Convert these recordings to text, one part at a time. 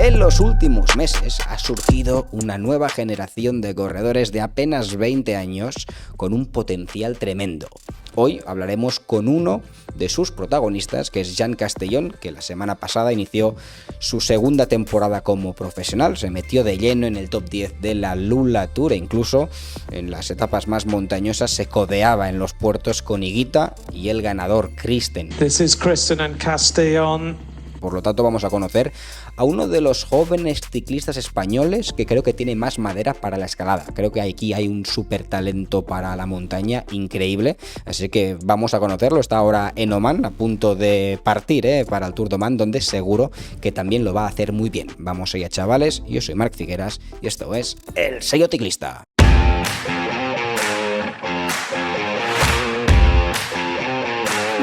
En los últimos meses ha surgido una nueva generación de corredores de apenas 20 años con un potencial tremendo. Hoy hablaremos con uno de sus protagonistas, que es Jan Castellón, que la semana pasada inició su segunda temporada como profesional, se metió de lleno en el top 10 de la Lula Tour e incluso en las etapas más montañosas se codeaba en los puertos con Higuita y el ganador Kristen. This is Kristen and Castellón. Por lo tanto, vamos a conocer a uno de los jóvenes ciclistas españoles que creo que tiene más madera para la escalada. Creo que aquí hay un súper talento para la montaña increíble, así que vamos a conocerlo. Está ahora en Oman, a punto de partir para el Tour de Oman, donde seguro que también lo va a hacer muy bien. Vamos allá, chavales. Yo soy Marc Figueras y esto es El Sello Ciclista.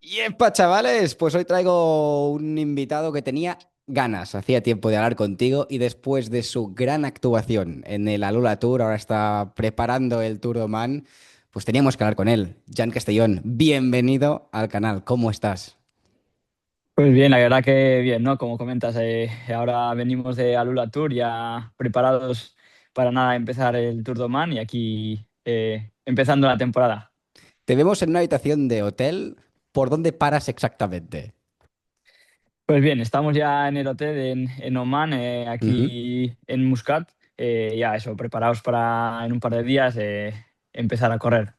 Yepa, chavales, pues hoy traigo un invitado que tenía ganas, hacía tiempo de hablar contigo y después de su gran actuación en el Alula Tour, ahora está preparando el Tour de Oman, pues teníamos que hablar con él. Jan Castellón, bienvenido al canal, ¿cómo estás? Pues bien, la verdad que bien, ¿no? Como comentas, ahora venimos de Alula Tour ya preparados para nada empezar el Tour de Oman y aquí empezando la temporada. Te vemos en una habitación de hotel, ¿por dónde paras exactamente? Pues bien, estamos ya en el hotel en Oman, Ujú. aquí en Muscat, ya eso, preparados para en un par de días empezar a correr.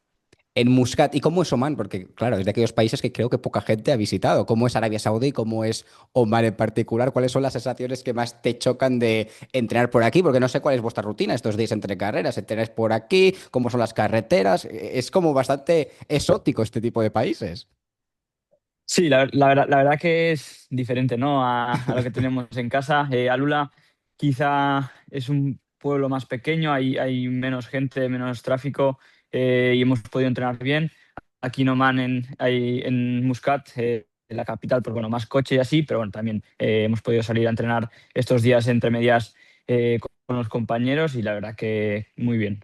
En Muscat, ¿y cómo es Oman? Porque, claro, es de aquellos países que creo que poca gente ha visitado. ¿Cómo es Arabia Saudí? ¿Cómo es Oman en particular? ¿Cuáles son las sensaciones que más te chocan de entrenar por aquí? Porque no sé cuál es vuestra rutina estos días entre carreras. ¿Entrenáis por aquí? ¿Cómo son las carreteras? Es como bastante exótico este tipo de países. Sí, la verdad que es diferente, ¿no? A lo que tenemos en casa. Alula quizá es un pueblo más pequeño, hay menos gente, menos tráfico y hemos podido entrenar bien. Aquí en Oman, en Muscat, en la capital, pues bueno, más coche y así, pero bueno, también hemos podido salir a entrenar estos días entre medias con los compañeros y la verdad que muy bien.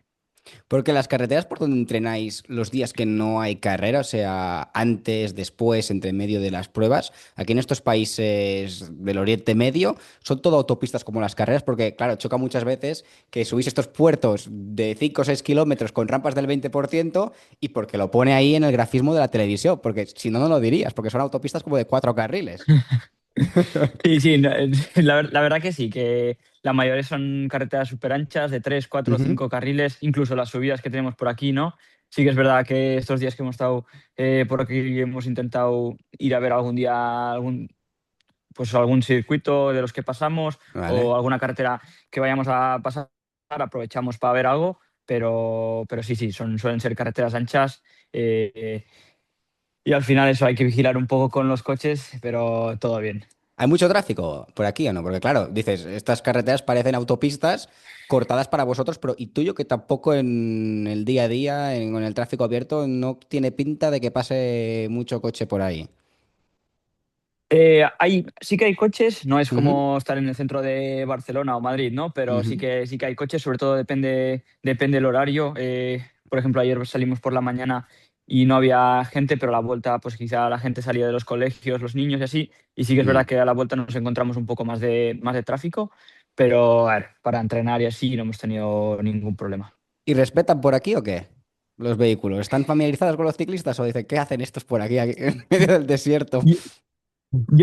Porque las carreteras por donde entrenáis los días que no hay carrera, o sea, antes, después, entre medio de las pruebas, aquí en estos países del Oriente Medio, son todo autopistas como las carreras, porque claro, choca muchas veces que subís estos puertos de 5 o 6 kilómetros con rampas del 20% y porque lo pone ahí en el grafismo de la televisión, porque si no, no lo dirías, porque son autopistas como de 4 carriles. Sí, sí, no, la verdad que sí, que la mayoría son carreteras súper anchas, de 3, 4, Ujú. 5 carriles, incluso las subidas que tenemos por aquí, ¿no? Sí que es verdad que estos días que hemos estado por aquí hemos intentado ir a ver algún día pues algún circuito de los que pasamos Vale. o alguna carretera que vayamos a pasar, aprovechamos para ver algo, pero sí, sí, suelen ser carreteras anchas eh, y al final eso hay que vigilar un poco con los coches, pero todo bien. ¿Hay mucho tráfico por aquí o no? Porque claro, dices, estas carreteras parecen autopistas cortadas para vosotros, pero y tuyo que tampoco en el día a día, con el tráfico abierto, no tiene pinta de que pase mucho coche por ahí. Sí que hay coches, no es Ujú, como estar en el centro de Barcelona o Madrid, ¿no? Pero ujú. sí que hay coches, sobre todo depende del horario. Por ejemplo, ayer salimos por la mañana y no había gente, pero a la vuelta, pues quizá la gente salía de los colegios, los niños y así. Y sí que es verdad Mm. que a la vuelta nos encontramos un poco más de tráfico, pero a ver, para entrenar y así no hemos tenido ningún problema. ¿Y respetan por aquí o qué? Los vehículos. ¿Están familiarizados con los ciclistas o dicen, ¿qué hacen estos por aquí en medio del desierto?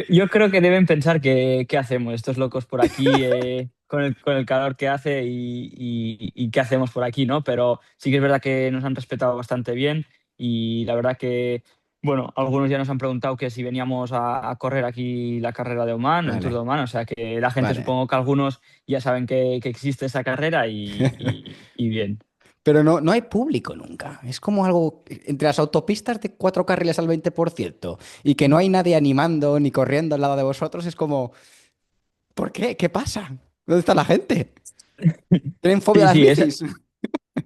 Yo creo que deben pensar que qué hacemos estos locos por aquí con el calor que hace y qué hacemos por aquí, ¿no? Pero sí que es verdad que nos han respetado bastante bien y la verdad que, bueno, algunos ya nos han preguntado que si veníamos a correr aquí la carrera de Oman, el Tour de Vale, Oman, o sea que la gente vale. supongo que algunos ya saben que existe esa carrera y bien. Pero no, no hay público nunca. Es como algo entre las autopistas de 4 carriles al 20% y que no hay nadie animando ni corriendo al lado de vosotros. Es como, ¿por qué? ¿Qué pasa? ¿Dónde está la gente? ¿Tienen fobia Sí, a las sí, bicis?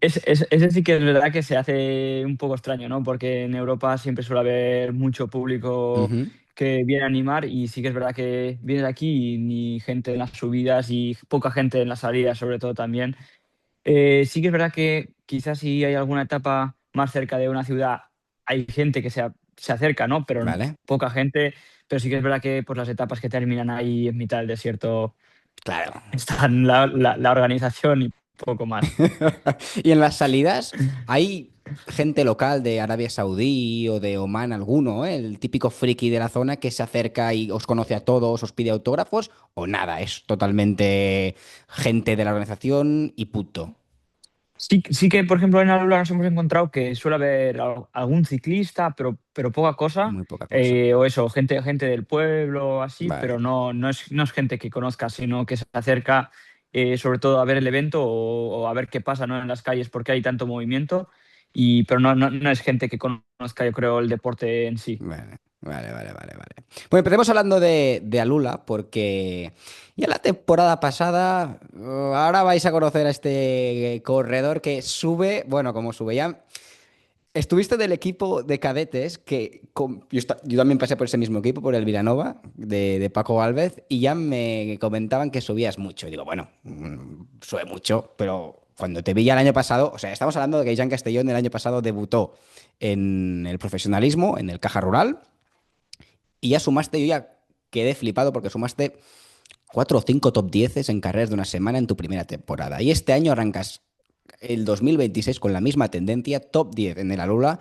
ese sí que es verdad que se hace un poco extraño, ¿no? Porque en Europa siempre suele haber mucho público Ujú. que viene a animar y sí que es verdad que viene de aquí y ni gente en las subidas y poca gente en las salidas, sobre todo también. Sí que es verdad que quizás si hay alguna etapa más cerca de una ciudad, hay gente que se acerca, ¿no? Pero Vale. poca gente. Pero sí que es verdad que pues, las etapas que terminan ahí en mitad del desierto Claro. Está en la organización y poco más. Y en las salidas, ¿hay gente local de Arabia Saudí o de Omán alguno, el típico friki de la zona que se acerca y os conoce a todos, os pide autógrafos? ¿O nada? Es totalmente gente de la organización y punto. Sí, sí que, por ejemplo, en Alula nos hemos encontrado que suele haber algún ciclista, pero poca cosa. Muy poca cosa. O eso, gente del pueblo, así, Vale. pero no es gente que conozca, sino que se acerca sobre todo a ver el evento o a ver qué pasa, ¿no? En las calles, porque hay tanto movimiento. Pero no es gente que conozca, yo creo, el deporte en sí. Vale, vale. Bueno, empecemos hablando de Alula, porque ya la temporada pasada, ahora vais a conocer a este corredor que sube, bueno, como sube ya. Estuviste del equipo de cadetes yo también pasé por ese mismo equipo, por el Vilanova, de Paco Gálvez, y ya me comentaban que subías mucho. Y digo, bueno, sube mucho, pero cuando te vi ya el año pasado, o sea, estamos hablando de que Jan Castellón el año pasado debutó en el profesionalismo, en el Caja Rural, y ya sumaste, yo ya quedé flipado porque sumaste 4 o 5 top 10 en carreras de una semana en tu primera temporada. Y este año arrancas el 2026 con la misma tendencia, top 10 en el Alula.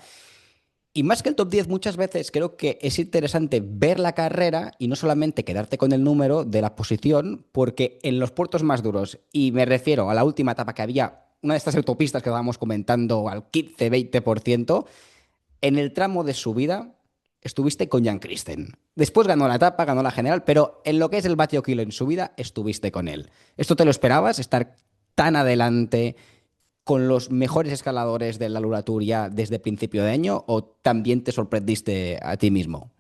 Y más que el top 10 muchas veces creo que es interesante ver la carrera y no solamente quedarte con el número de la posición, porque en los puertos más duros, y me refiero a la última etapa que había, una de estas autopistas que estábamos comentando al 15-20%, en el tramo de subida estuviste con Jan Christen. Después ganó la etapa, ganó la general, pero en lo que es el vatio kilo en subida, estuviste con él. ¿Esto te lo esperabas? ¿Estar tan adelante con los mejores escaladores de la Lula Tour ya desde principio de año o también te sorprendiste a ti mismo?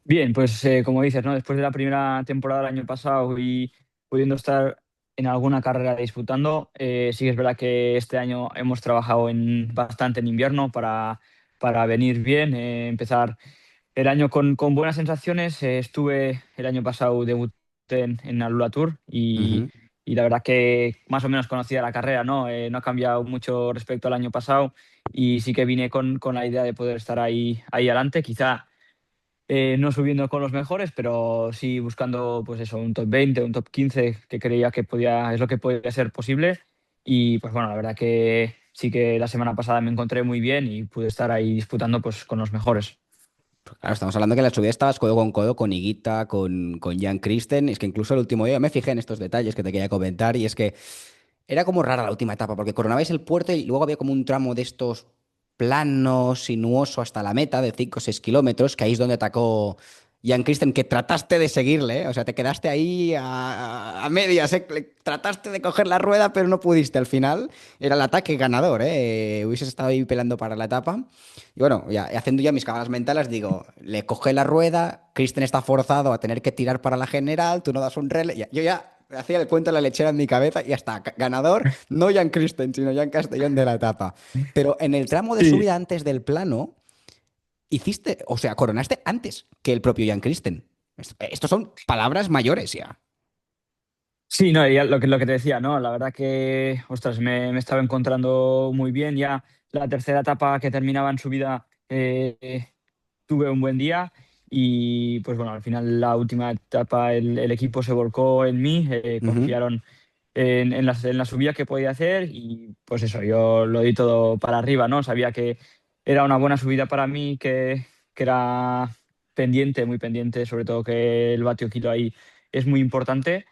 Bien, pues como dices, ¿no? Después de la primera temporada del año pasado y pudiendo estar en alguna carrera disputando, sí que es verdad que este año hemos trabajado bastante en invierno para venir bien, empezar el año con buenas sensaciones. Estuve el año pasado, debuté en la Lula Tour Ujú. y la verdad que más o menos conocía la carrera, ¿no? No ha cambiado mucho respecto al año pasado y sí que vine con la idea de poder estar ahí adelante, quizá no subiendo con los mejores, pero sí buscando pues eso, un top 20, un top 15 que creía que es lo que podía ser posible. Y pues bueno, la verdad que sí que la semana pasada me encontré muy bien y pude estar ahí disputando pues con los mejores. Claro, estamos hablando que en la subida estabas codo con Higuita, con Jan Christen. Es que incluso el último día me fijé en estos detalles que te quería comentar y es que era como rara la última etapa porque coronabais el puerto y luego había como un tramo de estos planos, sinuoso hasta la meta de 5 o 6 kilómetros, que ahí es donde atacó Jan Christen, que trataste de seguirle, ¿eh? O sea, te quedaste ahí a medias, ¿eh? Trataste de coger la rueda, pero no pudiste al final. Era el ataque ganador, ¿eh? Hubieses estado ahí pelando para la etapa. Y bueno, ya haciendo ya mis cábalas mentales, digo, le coge la rueda, Christen está forzado a tener que tirar para la general, tú no das un rele. Yo ya hacía el cuento de la lechera en mi cabeza y ya está. Ganador, no Jan Christen, sino Jan Castellón de la etapa. Pero en el tramo de Sí, subida antes del plano, hiciste, o sea, coronaste antes que el propio Jan Christen. Estos son palabras mayores ya. sí, no, y ya lo que te decía, ¿no? La verdad que, ostras, me estaba encontrando muy bien. Ya la tercera etapa que terminaba en subida tuve un buen día y pues bueno, al final la última etapa el equipo se volcó en mí, Ujú. confiaron en la subida que podía hacer y pues eso, yo lo di todo para arriba, ¿no? Sabía que era una buena subida para mí, que era pendiente, muy pendiente, sobre todo que el vatio kilo ahí es muy importante.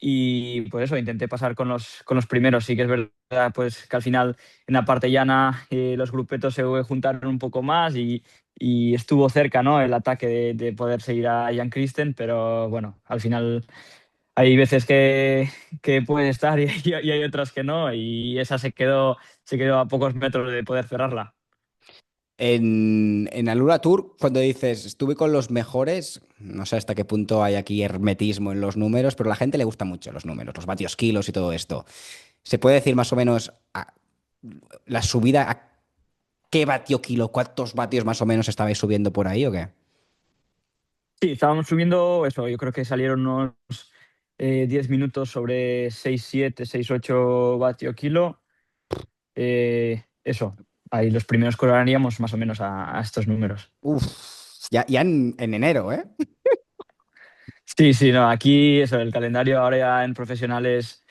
Y pues eso, intenté pasar con los primeros. Sí que es verdad pues, que al final en la parte llana los grupetos se juntaron un poco más y estuvo cerca, ¿no? El ataque de poder seguir a Jan Christen, pero bueno, al final hay veces que puede estar y hay otras que no, y esa se quedó a pocos metros de poder cerrarla. En Alura Tour, cuando dices estuve con los mejores, no sé hasta qué punto hay aquí hermetismo en los números, pero a la gente le gustan mucho los números, los vatios kilos y todo esto. ¿Se puede decir más o menos la subida a qué vatio kilo, cuántos vatios más o menos estabais subiendo por ahí o qué? Sí, estábamos subiendo eso, yo creo que salieron unos 10 minutos sobre 6,7, 6,8 vatio kilo. Eso, ahí los primeros cobraríamos más o menos a estos números. Uf, ya en enero, ¿eh? Sí, sí, no, aquí eso, el calendario ahora ya en profesionales.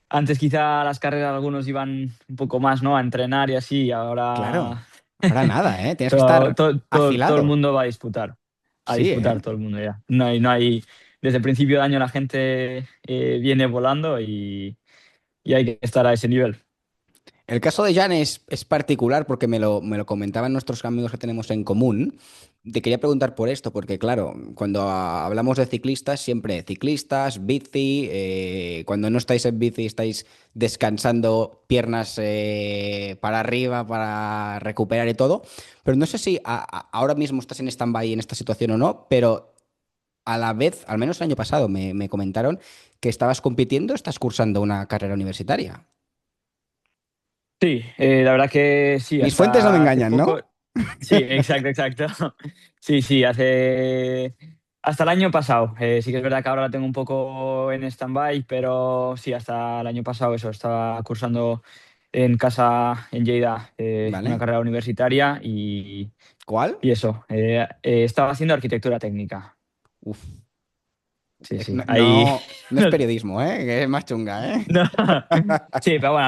Antes quizá las carreras algunos iban un poco más, ¿no? A entrenar y así, y Claro. ahora Ahora nada, ¿eh? Tienes que todo, estar todo el afilado. mundo va a Sí, disputar ¿eh? todo el mundo ya. Desde el principio de año la gente viene volando y hay que estar a ese nivel. El caso de Jan es particular porque me lo comentaban nuestros amigos que tenemos en común. Te quería preguntar por esto, porque claro, cuando hablamos de ciclistas, siempre ciclistas, bici, cuando no estáis en bici estáis descansando piernas para arriba, para recuperar y todo. Pero no sé si ahora mismo estás en stand-by en esta situación o no, pero a la vez, al menos el año pasado, me comentaron que estabas compitiendo, estás cursando una carrera universitaria. Sí, la verdad que sí, Mis fuentes no me hasta hace engañan, poco. ¿no? Sí, exacto, exacto. Sí, sí, hasta el año pasado. Sí que es verdad que ahora la tengo un poco en stand-by, pero sí, hasta el año pasado eso, estaba cursando en casa en Lleida una ¿Vale? carrera universitaria ¿Cuál? y eso, estaba haciendo arquitectura técnica. Uf. Sí, sí, No, ahí. no es periodismo, ¿eh? Que es más chunga, ¿eh? No. Sí, pero bueno,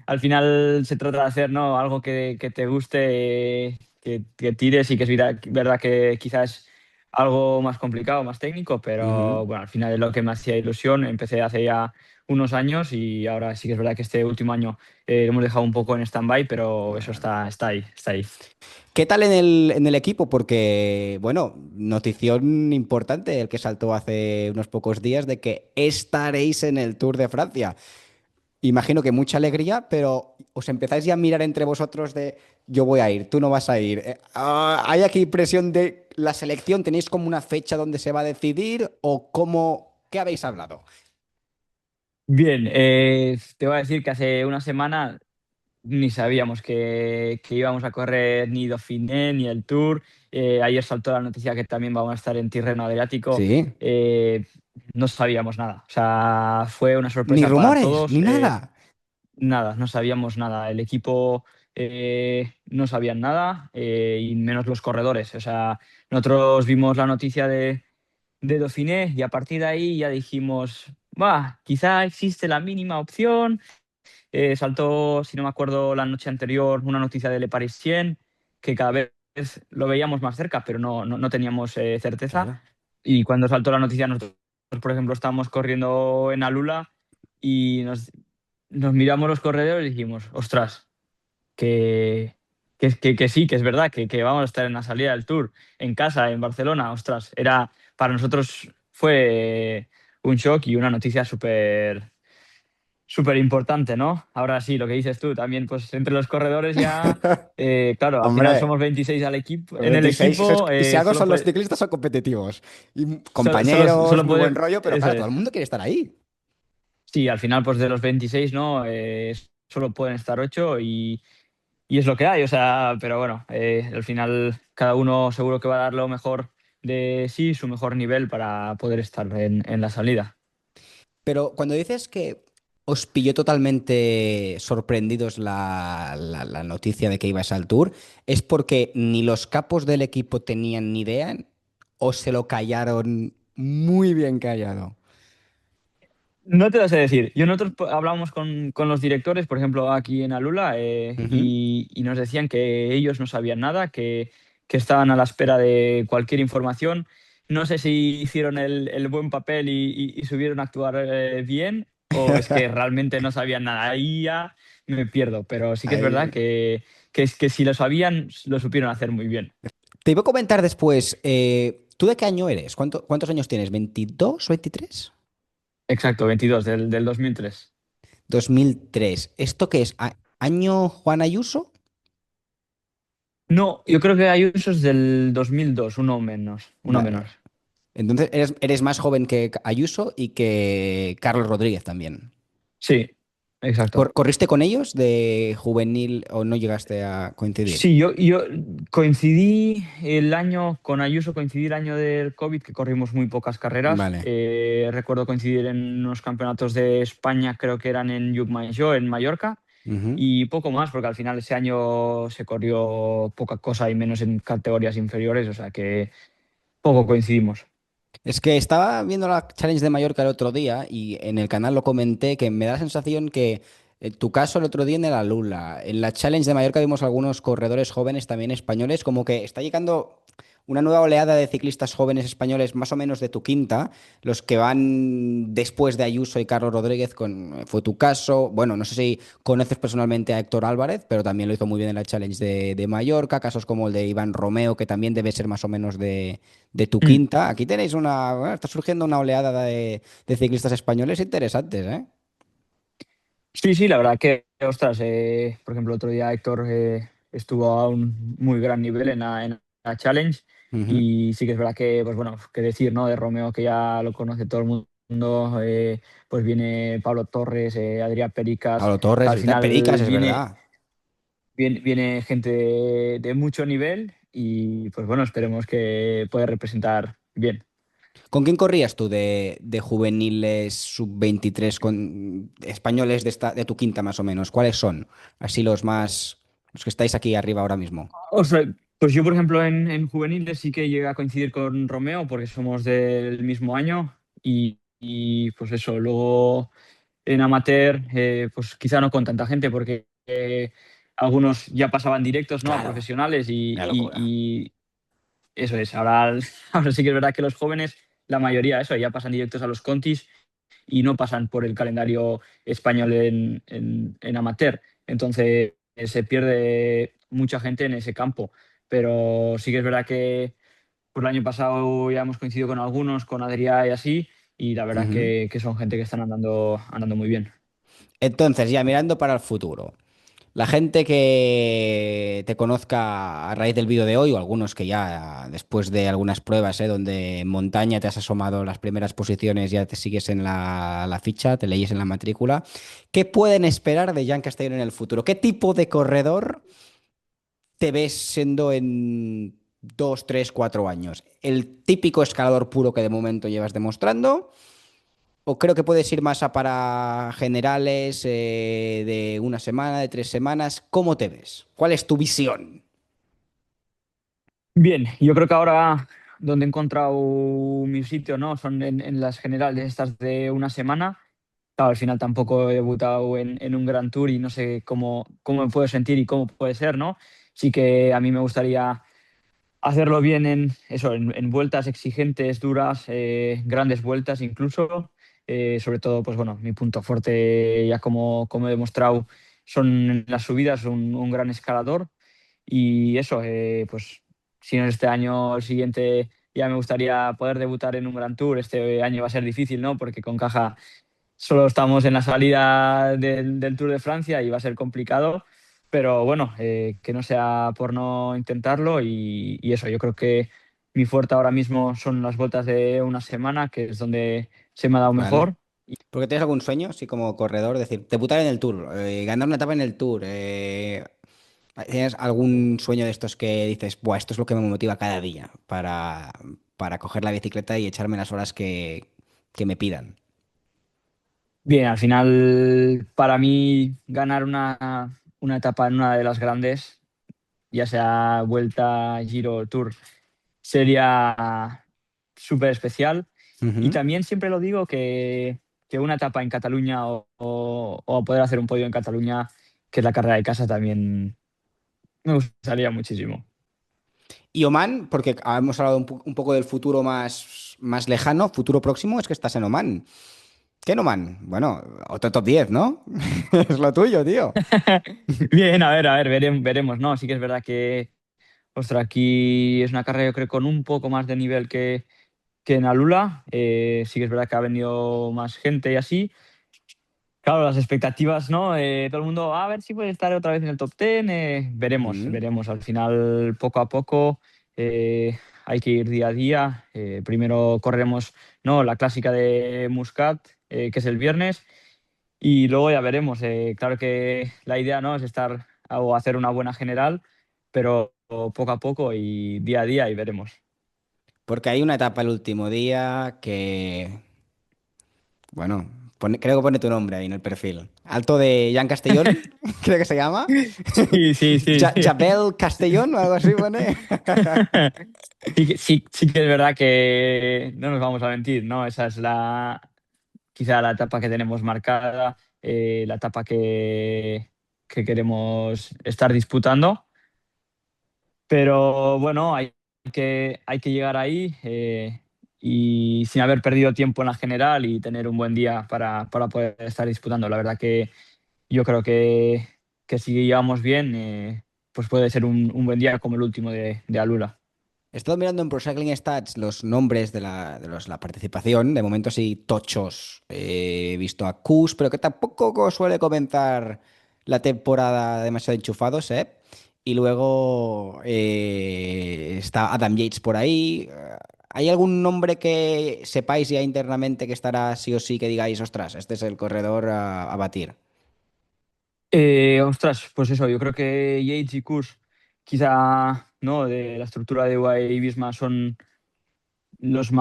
al final se trata de hacer, ¿no? Algo que te guste, que tires y que es verdad que quizás es algo más complicado, más técnico, Ujú. pero bueno, al final es lo que me hacía ilusión. Empecé hace ya unos años y ahora sí que es verdad que este último año lo hemos dejado un poco en stand-by, pero eso Bueno. está ahí, está ahí. ¿Qué tal en el equipo? Porque, bueno, notición importante el que saltó hace unos pocos días de que estaréis en el Tour de Francia. Imagino que mucha alegría, pero os empezáis ya a mirar entre vosotros de yo voy a ir, tú no vas a ir. ¿Hay aquí presión de la selección? ¿Tenéis como una fecha donde se va a decidir o cómo, qué habéis hablado? Bien, te voy a decir que hace una semana ni sabíamos que íbamos a correr ni Dauphiné ni el Tour. Ayer saltó la noticia que también vamos a estar en Tirreno Adriático. Sí. Eh, no sabíamos nada. O sea, fue una Ni sorpresa para rumores, todos. ni nada. Nada, no sabíamos nada. El equipo no sabían nada y menos los corredores. O sea, nosotros vimos la noticia de Dauphiné y a partir de ahí ya dijimos, va, quizá existe la mínima opción. Saltó, si no me acuerdo, la noche anterior una noticia de Le Parisien, que cada vez lo veíamos más cerca, pero no teníamos certeza. Claro. Y cuando saltó la noticia, nosotros, por ejemplo, estábamos corriendo en Alula y nos miramos los corredores y dijimos, ostras, que sí, que es verdad, que vamos a estar en la salida del Tour, en casa, en Barcelona, ostras, para nosotros fue un shock y una noticia súper súper importante, ¿no? Ahora sí, lo que dices tú, también pues entre los corredores ya, claro, al final Hombre, somos 26 al equipo, los en el 26, equipo y si algo son los ciclistas son competitivos. Y compañeros, solo muy buen puede, rollo, pero eso claro, todo es. el mundo quiere estar ahí. Sí, al final pues de los 26, ¿no? Solo pueden estar 8 y es lo que hay, o sea, pero bueno, al final cada uno seguro que va a dar lo mejor de sí, su mejor nivel para poder estar en la salida. Pero cuando dices que os pilló totalmente sorprendidos la noticia de que ibas al Tour, ¿es porque ni los capos del equipo tenían ni idea o se lo callaron muy bien callado? No te lo sé decir. Nosotros hablábamos con los directores, por ejemplo, aquí en Alula, Ujú. y nos decían que ellos no sabían nada, que estaban a la espera de cualquier información. No sé si hicieron el buen papel y supieron actuar bien, o es que realmente no sabían nada. Ahí ya me pierdo, pero sí que es verdad Ahí. que si lo sabían, lo supieron hacer muy bien. Te iba a comentar después, ¿tú de qué año eres? ¿Cuántos años tienes? ¿22, 23? Exacto, 22 del 2003. 2003. ¿Esto qué es? ¿Año Juan Ayuso? No, yo creo que Ayuso es del 2002, uno menos, uno Vale. menos. Entonces eres más joven que Ayuso y que Carlos Rodríguez también. Sí, exacto. ¿Corriste con ellos de juvenil o no llegaste a coincidir? Sí, yo coincidí el año con Ayuso, coincidí el año del COVID, que corrimos muy pocas carreras. Vale. Recuerdo coincidir en unos campeonatos de España, creo que eran en Llucmajor, en Mallorca, Ujú. y poco más, porque al final ese año se corrió poca cosa y menos en categorías inferiores, o sea que poco coincidimos. Es que estaba viendo la Challenge de Mallorca el otro día y en el canal lo comenté que me da la sensación que en tu caso el otro día en el Lula, en la Challenge de Mallorca vimos algunos corredores jóvenes también españoles, como que está llegando una nueva oleada de ciclistas jóvenes españoles más o menos de tu quinta, los que van después de Ayuso y Carlos Rodríguez, fue tu caso. Bueno, no sé si conoces personalmente a Héctor Álvarez, pero también lo hizo muy bien en la Challenge de Mallorca, casos como el de Iván Romeo, que también debe ser más o menos de tu Mm. quinta. Aquí tenéis bueno, está surgiendo una oleada de ciclistas españoles interesantes, ¿eh? Sí, sí, la verdad que, ostras, por ejemplo, otro día Héctor estuvo a un muy gran nivel en la Challenge Ujú. y sí que es verdad que, pues bueno, qué decir, ¿no? De Romeo, que ya lo conoce todo el mundo, pues viene Pablo Torres, Adrián Pericas, Pablo o sea, Torres, al Pericas, final es verdad. viene gente de mucho nivel y, pues bueno, esperemos que pueda representar bien. ¿Con quién corrías tú de juveniles sub-23 con españoles de tu quinta más o menos? ¿Cuáles son? Así los que estáis aquí arriba ahora mismo. O sea, pues yo, por ejemplo, en juveniles sí que llegué a coincidir con Romeo porque somos del mismo año y, pues eso, luego en amateur, pues quizá no con tanta gente porque algunos ya pasaban directos, ¿no? A Claro, profesionales una locura. y eso es. Ahora, ahora sí que es verdad que los jóvenes, la mayoría, eso, ya pasan directos a los contis y no pasan por el calendario español en amateur. Entonces se pierde mucha gente en ese campo. Pero sí que es verdad que por el año pasado ya hemos coincidido con algunos, con Adrià y así, y la verdad Ujú. que son gente que están andando muy bien. Entonces, ya mirando para el futuro. La gente que te conozca a raíz del vídeo de hoy, o algunos que ya después de algunas pruebas, donde en montaña te has asomado las primeras posiciones, ya te sigues en la ficha, te leyes en la matrícula, ¿qué pueden esperar de Jan Castellón en el futuro? ¿Qué tipo de corredor te ves siendo en 2, 3, 4 años? ¿El típico escalador puro que de momento llevas demostrando? ¿O creo que puedes ir más a para generales de una semana, de 3 semanas? ¿Cómo te ves? ¿Cuál es tu visión? Bien, yo creo que ahora donde he encontrado mi sitio, ¿no? Son en las generales estas de una semana. Claro, al final tampoco he debutado en un Gran Tour y no sé cómo me puedo sentir y cómo puede ser, ¿no? Sí que a mí me gustaría hacerlo bien en eso, en vueltas exigentes, duras, grandes vueltas incluso. Sobre todo, pues bueno, mi punto fuerte, ya como he demostrado, son las subidas, un gran escalador. Y eso, pues si no es este año, el siguiente ya me gustaría poder debutar en un Gran Tour. Este año va a ser difícil, ¿no? Porque con Caja solo estamos en la salida del Tour de Francia y va a ser complicado, pero bueno, que no sea por no intentarlo y eso, yo creo que mi fuerte ahora mismo son las vueltas de una semana, que es donde se me ha dado ¿Vale? mejor. ¿Porque tienes algún sueño, así como corredor? Decir, debutar en el Tour, ganar una etapa en el Tour. ¿Tienes algún sueño de estos que dices, buah, esto es lo que me motiva cada día para coger la bicicleta y echarme las horas que me pidan? Bien, al final para mí ganar una etapa en una de las grandes, ya sea Vuelta, Giro, Tour, sería súper especial. Y Ujú. también siempre lo digo que una etapa en Cataluña o poder hacer un podio en Cataluña, que es la carrera de casa, también me gustaría muchísimo. Y Oman, porque hemos hablado un poco del futuro más lejano, futuro próximo, es que estás en Oman. ¿Qué en Oman? Bueno, otro top 10, ¿no? Es lo tuyo, tío. Bien, a ver, veremos, ¿no? Sí que es verdad que, ostras, aquí es una carrera, yo creo, con un poco más de nivel que en Alula. Sí que es verdad que ha venido más gente y así. Claro, las expectativas, ¿no? Todo el mundo, a ver si puede estar otra vez en el top 10. Veremos, Mm. veremos. Al final, poco a poco, hay que ir día a día. Primero correremos, ¿no? La clásica de Muscat, que es el viernes, y luego ya veremos. Claro que la idea, ¿no? Es estar o hacer una buena general, pero poco a poco y día a día y veremos. Porque hay una etapa el último día que, bueno, Creo que pone tu nombre ahí en el perfil. Alto de Jan Castellón, creo que se llama. Sí, sí, sí, sí. Jabel Castellón o algo así pone. Sí que es verdad que no nos vamos a mentir, ¿no? Esa es quizá la etapa que tenemos marcada, la etapa que queremos estar disputando. Pero bueno, hay que llegar ahí y sin haber perdido tiempo en la general y tener un buen día para poder estar disputando. La verdad que yo creo que si llegamos bien, pues puede ser un buen día como el último de Alula. He estado mirando en Pro Cycling Stats los nombres de la participación, de momento sí tochos. He visto a Kus, pero que tampoco suele comenzar la temporada demasiado enchufados, ¿eh? Y luego está Adam Yates por ahí. ¿Hay algún nombre que sepáis ya internamente que estará sí o sí que digáis, ostras, este es el corredor a batir? Ostras, pues eso, yo creo que Yates y Kuss, quizá no, de la estructura de UAE y Visma son los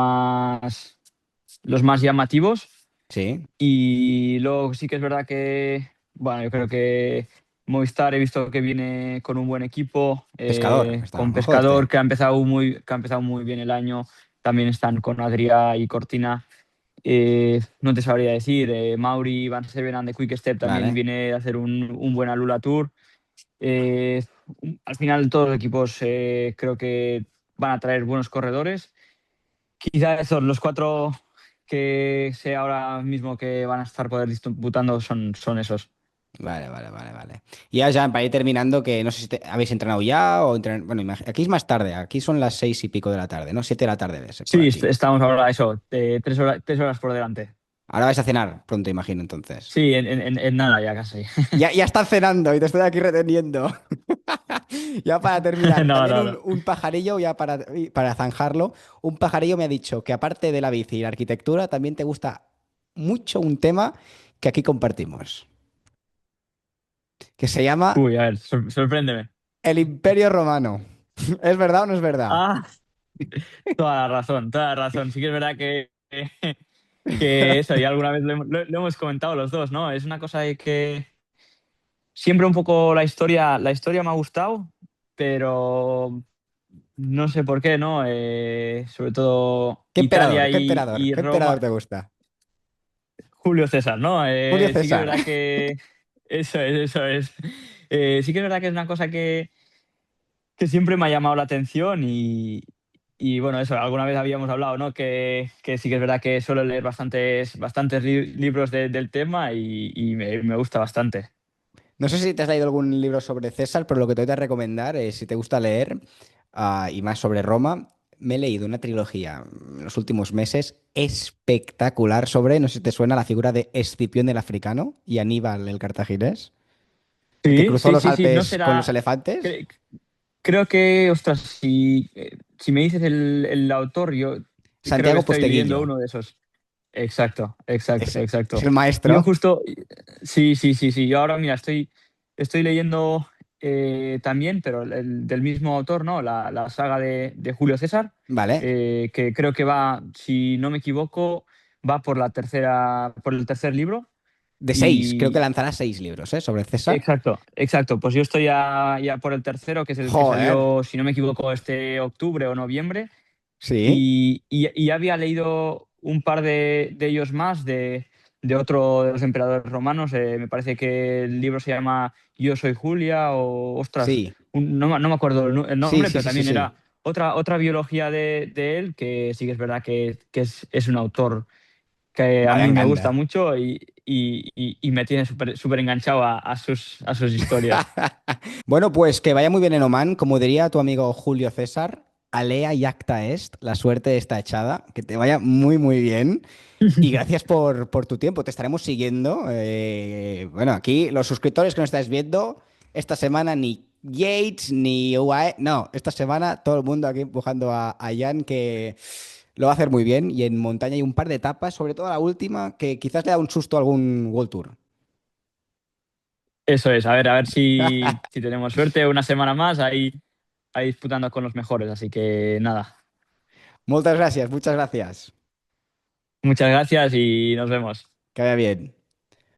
los más llamativos. Sí. Y luego sí que es verdad que, bueno, yo creo que Movistar he visto que viene con un buen equipo, Pescador, está, con ojo Pescador este. que ha empezado muy bien el año. También están con Adrià y Cortina. No te sabría decir, Mauri Van Sevenen de Quick Step también Vale. viene a hacer un buen Alula Tour. Eh, Al final todos los equipos creo que van a traer buenos corredores. Quizá esos, los cuatro que sé ahora mismo que van a estar poder disputando son esos. Vale, vale, vale, vale. Y ya para ir terminando, que no sé si habéis entrenado ya o bueno, aquí es más tarde, aquí son las 6:00 y pico de la tarde, ¿no? 7 de la tarde debe ser por Sí, aquí. estamos ahora eso, 3 horas por delante. Ahora vais a cenar pronto, imagino, entonces. Sí, en nada ya casi. Ya estás cenando y te estoy aquí reteniendo. Ya para terminar, No, también no, un, no. un pajarillo, ya para zanjarlo, un pajarillo me ha dicho que aparte de la bici y la arquitectura, también te gusta mucho un tema que aquí compartimos, que se llama Uy, a ver, sorpréndeme. el Imperio Romano. ¿Es verdad o no es verdad? Ah, toda la razón, toda la razón. Sí que es verdad que eso, y alguna vez lo hemos comentado los dos, ¿no? Es una cosa de que siempre un poco la historia me ha gustado, pero no sé por qué, ¿no? Sobre todo ¿Qué Italia emperador? ¿Qué emperador? y ¿Qué emperador Roma, te gusta? Julio César, ¿no? Julio Sí que es César. verdad que eso es, eso es. Sí que es verdad que es una cosa que siempre me ha llamado la atención y bueno, eso, alguna vez habíamos hablado, ¿no? Que sí que es verdad que suelo leer bastantes libros del tema y me gusta bastante. No sé si te has leído algún libro sobre César, pero lo que te voy a recomendar es, si te gusta leer, y más sobre Roma, me he leído una trilogía en los últimos meses espectacular sobre, no sé si te suena, la figura de Escipión el Africano y Aníbal el Cartaginés, el que Sí, cruzó sí, los sí, sí, no Alpes con los será. elefantes. cre- Creo que, ostras, si me dices el autor, yo creo que Santiago estoy leyendo Posteguillo, uno de esos. Exacto, exacto, es exacto. el Yo maestro. justo, sí, sí, sí, sí. Yo ahora, mira, estoy leyendo también, pero del mismo autor, ¿no? La saga de Julio César, Vale. que creo que va, si no me equivoco, va por el tercer libro. De seis, creo que Y lanzará 6 libros, ¿eh? Sobre César. exacto, exacto. Pues yo estoy ya por el tercero, que es el que Joder. salió, si no me equivoco, este octubre o noviembre. Sí. Y ya había leído un par de ellos más de otro de los emperadores romanos. Me parece que el libro se llama Yo soy Julia o, ostras, Sí. no me acuerdo el Sí, nombre, sí, pero sí, sí, también sí. era otra biología de él, que sí que es verdad que es un autor que a Vaya mí me gusta encanta. mucho y me tiene súper enganchado a sus historias. Bueno, pues que vaya muy bien en Oman, como diría tu amigo Julio César, alea y acta est, la suerte está echada, que te vaya muy muy bien y gracias por tu tiempo, te estaremos siguiendo. Bueno, aquí los suscriptores que nos estáis viendo, esta semana ni Yates ni UAE, no, esta semana todo el mundo aquí empujando a Jan que lo va a hacer muy bien y en montaña hay un par de etapas, sobre todo la última, que quizás le da un susto a algún World Tour. Eso es, a ver si tenemos suerte una semana más ahí disputando con los mejores. Así que nada, Muchas gracias, muchas gracias. muchas gracias y nos vemos. Que vaya bien.